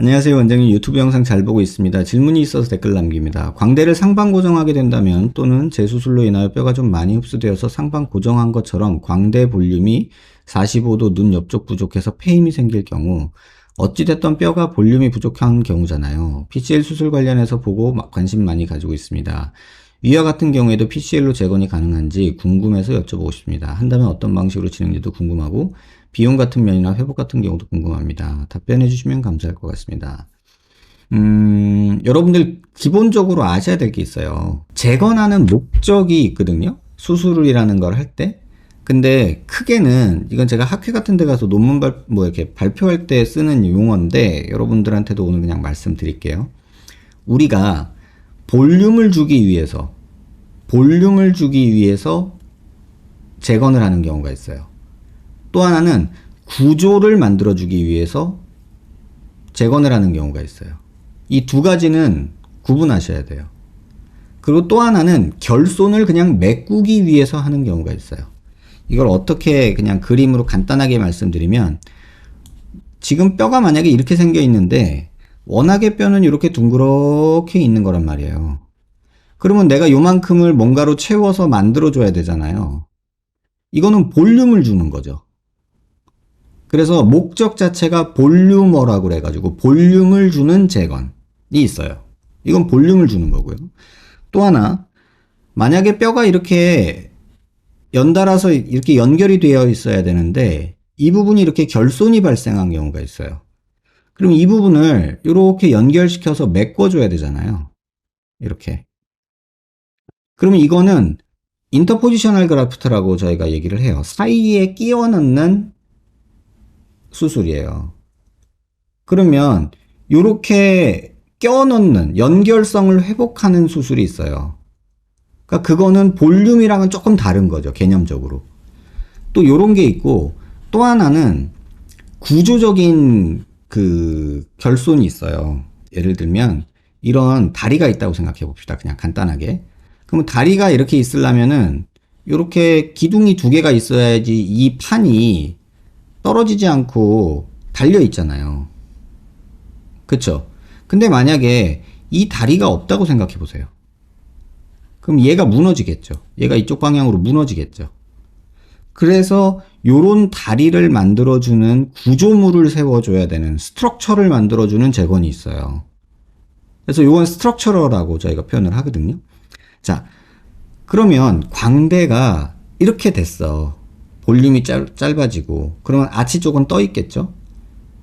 안녕하세요, 원장님. 유튜브 영상 잘 보고 있습니다. 질문이 있어서 댓글 남깁니다. 광대를 상방 고정하게 된다면 또는 재수술로 인하여 뼈가 좀 많이 흡수되어서 상방 고정한 것처럼 광대 볼륨이 45도 눈 옆쪽 부족해서 패임이 생길 경우, 어찌됐던 뼈가 볼륨이 부족한 경우잖아요. PCL 수술 관련해서 보고 관심 많이 가지고 있습니다. 위와 같은 경우에도 PCL로 재건이 가능한지 궁금해서 여쭤보고 싶습니다. 한다면 어떤 방식으로 진행될지도 궁금하고 비용 같은 면이나 회복 같은 경우도 궁금합니다. 답변해 주시면 감사할 것 같습니다. 여러분들 기본적으로 아셔야 될 게 있어요. 재건하는 목적이 있거든요. 수술이라는 걸 할 때. 근데 크게는 이건 제가 학회 같은 데 가서 논문 이렇게 발표할 때 쓰는 용어인데 여러분들한테도 오늘 그냥 말씀드릴게요. 우리가 볼륨을 주기 위해서 재건을 하는 경우가 있어요. 또 하나는 구조를 만들어주기 위해서 재건을 하는 경우가 있어요. 이 두 가지는 구분하셔야 돼요. 그리고 또 하나는 결손을 그냥 메꾸기 위해서 하는 경우가 있어요. 이걸 어떻게 그냥 그림으로 간단하게 말씀드리면, 지금 뼈가 만약에 이렇게 생겨 있는데 워낙에 뼈는 이렇게 둥그렇게 있는 거란 말이에요. 그러면 내가 요만큼을 뭔가로 채워서 만들어줘야 되잖아요. 이거는 볼륨을 주는 거죠. 그래서 목적 자체가 볼륨어라고 그래가지고 볼륨을 주는 재건이 있어요. 이건 볼륨을 주는 거고요. 또 하나, 만약에 뼈가 이렇게 연달아서 이렇게 연결이 되어 있어야 되는데 이 부분이 이렇게 결손이 발생한 경우가 있어요. 그럼 이 부분을 이렇게 연결시켜서 메꿔줘야 되잖아요. 이렇게. 그러면 이거는 인터포지셔널 그라프트라고 저희가 얘기를 해요. 사이에 끼워 넣는 수술이에요. 그러면 이렇게 껴 넣는 연결성을 회복하는 수술이 있어요. 그러니까 그거는 볼륨이랑은 조금 다른 거죠, 개념적으로. 또 요런 게 있고, 또 하나는 구조적인 그 결손이 있어요. 예를 들면 이런 다리가 있다고 생각해 봅시다. 그냥 간단하게. 그러면 다리가 이렇게 있으려면은 이렇게 기둥이 두 개가 있어야지 이 판이 떨어지지 않고 달려 있잖아요. 그쵸? 근데 만약에 이 다리가 없다고 생각해 보세요. 그럼 얘가 무너지겠죠. 얘가 이쪽 방향으로 무너지겠죠. 그래서 요런 다리를 만들어주는 구조물을 세워줘야 되는, 스트럭처를 만들어주는 재건이 있어요. 그래서 요건 스트럭처러라고 저희가 표현을 하거든요. 자, 그러면 광대가 이렇게 됐어. 볼륨이 짧아지고, 그러면 아치 쪽은 떠 있겠죠?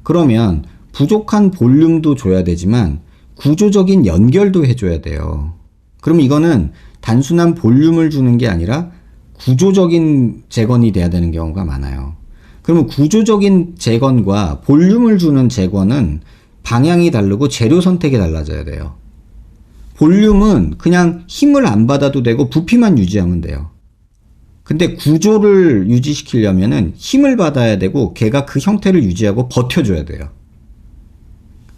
그러면 부족한 볼륨도 줘야 되지만 구조적인 연결도 해줘야 돼요. 그럼 이거는 단순한 볼륨을 주는 게 아니라 구조적인 재건이 돼야 되는 경우가 많아요. 그러면 구조적인 재건과 볼륨을 주는 재건은 방향이 다르고 재료 선택이 달라져야 돼요. 볼륨은 그냥 힘을 안 받아도 되고 부피만 유지하면 돼요. 근데 구조를 유지시키려면은 힘을 받아야 되고 걔가 그 형태를 유지하고 버텨줘야 돼요.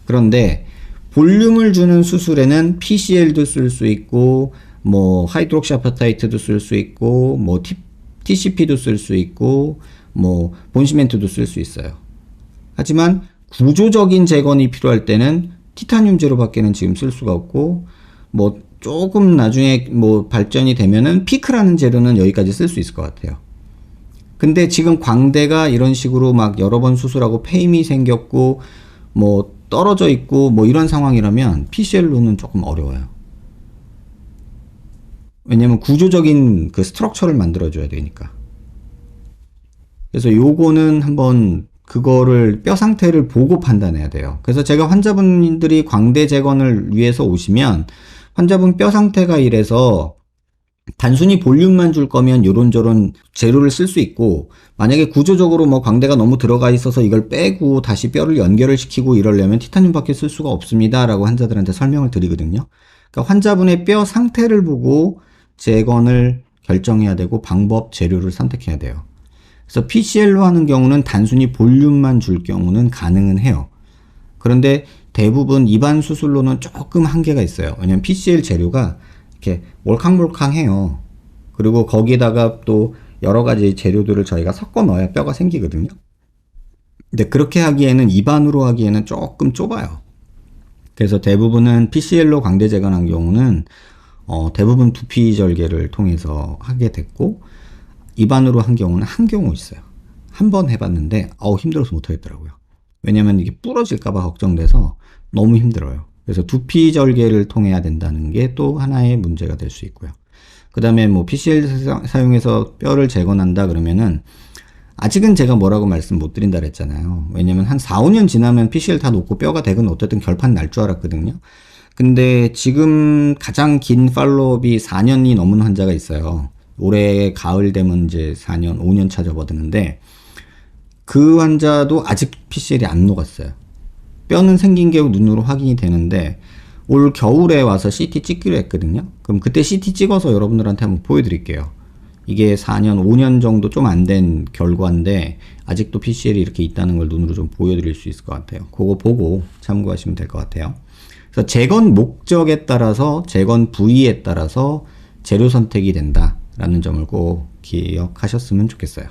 그런데 볼륨을 주는 수술에는 PCL도 쓸 수 있고, 뭐 하이드록시아파타이트도 쓸 수 있고, 뭐 TCP도 쓸 수 있고, 뭐 본시멘트도 쓸 수 있어요. 하지만 구조적인 재건이 필요할 때는 티타늄 제로밖에는 지금 쓸 수가 없고, 뭐 조금 나중에 뭐 발전이 되면은 피크라는 재료는 여기까지 쓸 수 있을 것 같아요. 근데 지금 광대가 이런 식으로 막 여러 번 수술하고 패임이 생겼고 뭐 떨어져 있고 뭐 이런 상황이라면 PCL로는 조금 어려워요. 왜냐면 구조적인 그 스트럭처를 만들어줘야 되니까. 그래서 요거는 한번 그거를 뼈 상태를 보고 판단해야 돼요. 그래서 제가 환자분들이 광대 재건을 위해서 오시면 환자분 뼈 상태가 이래서 단순히 볼륨만 줄 거면 요런저런 재료를 쓸 수 있고, 만약에 구조적으로 뭐 광대가 너무 들어가 있어서 이걸 빼고 다시 뼈를 연결을 시키고 이러려면 티타늄밖에 쓸 수가 없습니다 라고 환자들한테 설명을 드리거든요. 그러니까 환자분의 뼈 상태를 보고 재건을 결정해야 되고 방법, 재료를 선택해야 돼요. 그래서 PCL로 하는 경우는 단순히 볼륨만 줄 경우는 가능은 해요. 그런데 대부분 입안 수술로는 조금 한계가 있어요. 왜냐면 PCL 재료가 이렇게 몰캉몰캉해요. 그리고 거기다가 또 여러 가지 재료들을 저희가 섞어 넣어야 뼈가 생기거든요. 근데 그렇게 하기에는, 입안으로 하기에는 조금 좁아요. 그래서 대부분은 PCL로 광대 재건한 경우는 대부분 두피 절개를 통해서 하게 됐고, 입안으로 한 경우는 한 경우 있어요. 한 번 해봤는데 힘들어서 못하겠더라고요. 왜냐면 이게 부러질까봐 걱정돼서 너무 힘들어요. 그래서 두피 절개를 통해야 된다는 게 또 하나의 문제가 될 수 있고요. 그 다음에 뭐 PCL 사용해서 뼈를 재건한다 그러면은, 아직은 제가 뭐라고 말씀 못 드린다 그랬잖아요. 왜냐면 한 4, 5년 지나면 PCL 다 녹고 뼈가 되건 어쨌든 결판 날 줄 알았거든요. 근데 지금 가장 긴 팔로업이 4년이 넘은 환자가 있어요. 올해 가을 되면 이제 4년, 5년 차 접어드는데, 그 환자도 아직 PCL이 안 녹았어요. 뼈는 생긴 게 눈으로 확인이 되는데, 올 겨울에 와서 CT 찍기로 했거든요. 그럼 그때 CT 찍어서 여러분들한테 한번 보여드릴게요. 이게 4년, 5년 정도 좀 안 된 결과인데 아직도 PCL이 이렇게 있다는 걸 눈으로 좀 보여드릴 수 있을 것 같아요. 그거 보고 참고하시면 될 것 같아요. 그래서 재건 목적에 따라서, 재건 부위에 따라서 재료 선택이 된다라는 점을 꼭 기억하셨으면 좋겠어요.